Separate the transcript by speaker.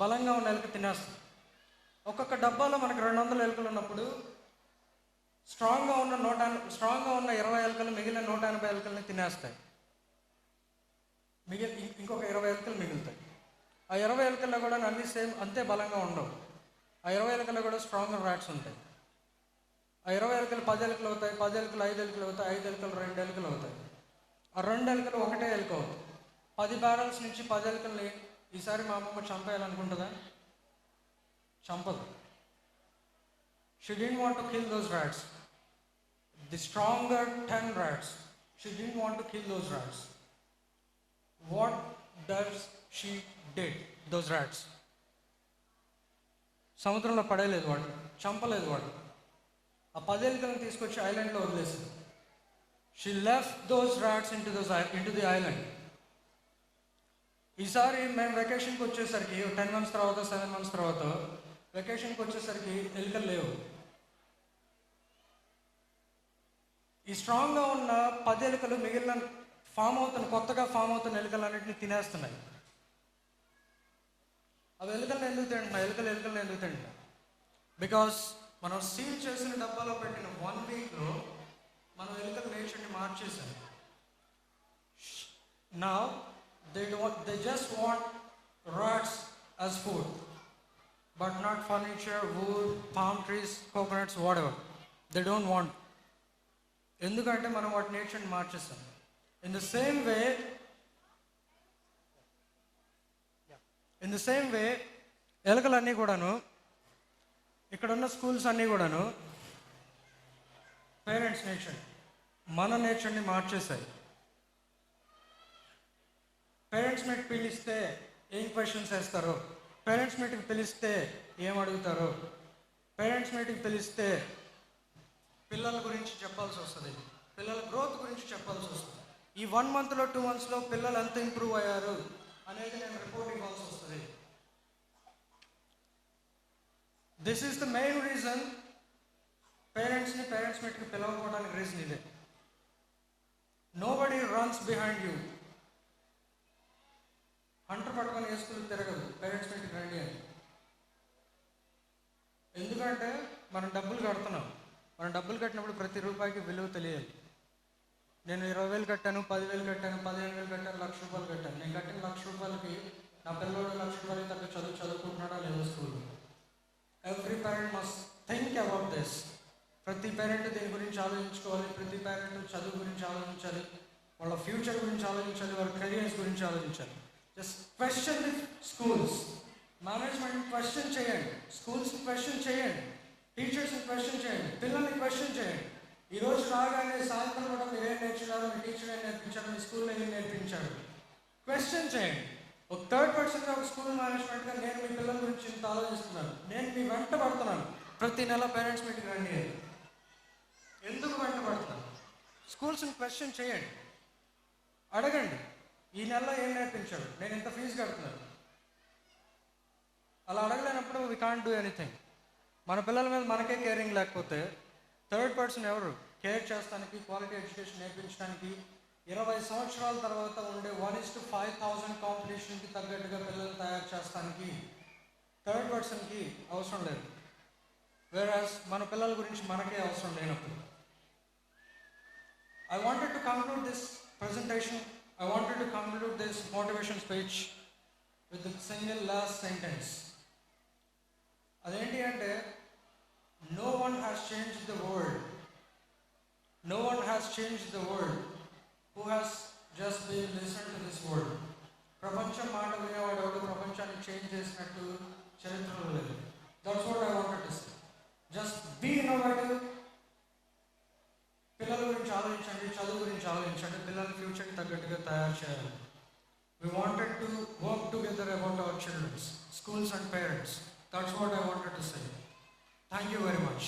Speaker 1: బలంగా ఉన్న ఎలుక తినేస్తుంది. ఒక్కొక్క డబ్బాలో మనకి 200 ఎలుకలు ఉన్నప్పుడు స్ట్రాంగ్గా ఉన్న 20 ఎలుకలు మిగిలిన 180 ఎలుకల్ని తినేస్తాయి. ఇంకొక 20 ఎలుకలు మిగులుతాయి. ఆ 20 ఎలుకల్లో కూడా అన్ని సేమ్ అంతే బలంగా ఉండవు. ఆ 20 ఎలుకల్లో కూడా స్ట్రాంగ్ ర్యాట్స్ ఉంటాయి. ఆ 20 ఎలుకలు 10 ఎలుకలు అవుతాయి, 10 ఎలుకలు 5 ఎలుకలు అవుతాయి, 5 ఎలుకలు 2 ఎలుకలు అవుతాయి. ఆ 2 ఎలుకలు ఒకటే ఎలుక అవుతాయి. 10 బ్యారల్స్ నుంచి 10 ఎలుకల్ని ఈసారి మా అమ్మమ్మ చంపేయాలనుకుంటుందా? చంపదు. She didn't want to kill those rats. The stronger 10 rats. She didn't want to kill those rats. What does she did? Those rats. సముద్రంలో పడేయలేదు వాడు, చంపలేదు వాడు. ఆ 10 ఎలుకలను తీసుకొచ్చి ఐలాండ్లో వదిలేసింది. She left those rats into the island. ఈసారి మేము వెకేషన్కి వచ్చేసరికి 10 months తర్వాత 7 months తర్వాత వెకేషన్కి వచ్చేసరికి ఎలుకలు లేవు. ఈ స్ట్రాంగ్గా ఉన్న 10 ఎలుకలు మిగిలిన కొత్తగా ఫామ్ అవుతున్న ఎలుకలన్నింటినీ తినేస్తున్నాయి. అవి ఎలుకలను ఎందుకు తింటున్నాయి? ఎలుకలను ఎందుకు తింటున్నాయి? బికాస్ మనం సీల్ చేసిన డబ్బాలో పెట్టిన 1 weekలో మనం ఎలుకల నేచర్ని మార్చేసాం. Now they just want rats as food, but not furniture, wood, palm trees, coconuts, whatever. They don't want. ఎందుకంటే మనం వాటి నేచర్ని మార్చేసాం. In the same way ఎలుకలన్నీ కూడాను, ఇక్కడున్న స్కూల్స్ అన్నీ కూడాను పేరెంట్స్ నేచర్, మన నేచర్ని మార్చేశాయి. పేరెంట్స్ మీట్ పిలిస్తే ఏం క్వశ్చన్స్ వేస్తారో, పేరెంట్స్ మీటింగ్ పిలిస్తే ఏం అడుగుతారో, పేరెంట్స్ మీటింగ్ పిలిస్తే పిల్లల గురించి చెప్పాల్సి వస్తుంది, పిల్లల గ్రోత్ గురించి చెప్పాల్సి వస్తుంది. ఈ 1 monthలో 2 monthsలో పిల్లలు ఎంత ఇంప్రూవ్ అయ్యారు అనేది నేను రిపోర్ట్ ఇవ్వాల్సి వస్తుంది. This is the main reason parents మీట్కి పిలవకపోవడానికి రీజన్ ఇదే. Nobody runs behind you. Hunter పట్టుకొని వేసుకుని తిరగదు పేరెంట్స్ మీట్కి రండి అని. ఎందుకంటే మనం డబ్బులు కడుతున్నాం. మనం డబ్బులు కట్టినప్పుడు ప్రతి రూపాయికి విలువ తెలియాలి. నేను 20,000 కట్టాను, 10,000 కట్టాను, 15,000 కట్టాను, ₹1,00,000 కట్టాను. నేను కట్టిన ₹1,00,000కి నా పిల్లవాడు ₹1,00,000 తగ్గ చదువుకుంటున్నాడా లేదా స్కూల్లో? Every parent must think about this. ప్రతి పేరెంట్ దీని గురించి ఆలోచించుకోవాలి. ప్రతి పేరెంట్ చదువు గురించి ఆలోచించాలి, వాళ్ళ ఫ్యూచర్ గురించి ఆలోచించాలి, వాళ్ళ కెరియర్స్ గురించి ఆలోచించాలి. Just question the schools. Management question చేయండి, స్కూల్స్ని క్వశ్చన్ చేయండి, టీచర్స్ని క్వశ్చన్ చేయండి, పిల్లల్ని క్వశ్చన్ చేయండి. ఈరోజు రాగానే సాయంత్రం కూడా మీరు ఏం నేర్చుకున్నారు, మీ టీచర్ ఏం నేర్పించారు, మీ స్కూల్లో ఏం నేర్పించారు, క్వశ్చన్ చేయండి. ఒక థర్డ్ పర్సన్గా, ఒక స్కూల్ మేనేజ్మెంట్గా నేను మీ పిల్లల గురించి ఇంత ఆలోచిస్తున్నాను, నేను మీ వెంట పడుతున్నాను. ప్రతి నెల పేరెంట్స్ మీటింగ్ రండి. ఎందుకు వెంట పడుతున్నాను? స్కూల్స్ని క్వశ్చన్ చేయండి, అడగండి. ఈ నెలలో ఏం నేర్పించాడు, నేను ఇంత ఫీజు కడుతున్నాను. అలా అడగలేనప్పుడు వి కాంట్ డూ ఎనీథింగ్. మన పిల్లల మీద మనకే కేరింగ్ లేకపోతే థర్డ్ పర్సన్ ఎవరు కేర్ చేస్తానికి, క్వాలిటీ ఎడ్యుకేషన్ నేర్పించడానికి? 20 సంవత్సరాల తర్వాత ఉండే 1:5,000 కాంపిటీషన్కి తగ్గట్టుగా పిల్లలు తయారు చేస్తానికి థర్డ్ పర్సన్కి అవసరం లేదు. వేరాస్ మన పిల్లల గురించి మనకే అవసరం లేనప్పుడు. I wanted to conclude this presentation, I wanted to conclude this motivation speech with the single last sentence. అదేంటి అంటే, no one has changed the world. No one has changed the world who has just been listened to this word. ప్రపంచం మాట వినేవాడు ఎవడు ప్రపంచాన్ని change చేసినట్టు చరిత్రలో లేదు. That's what I wanted to say. Just be innovative. పిల్లల గురించి ఆలోచించండి, చదువు గురించి ఆలోచించండి, పిల్లల ఫ్యూచర్కి తగ్గట్టుగా తయారు చేయాలి. We wanted to work together about our children, schools and parents. That's what I wanted to say. Thank you very much.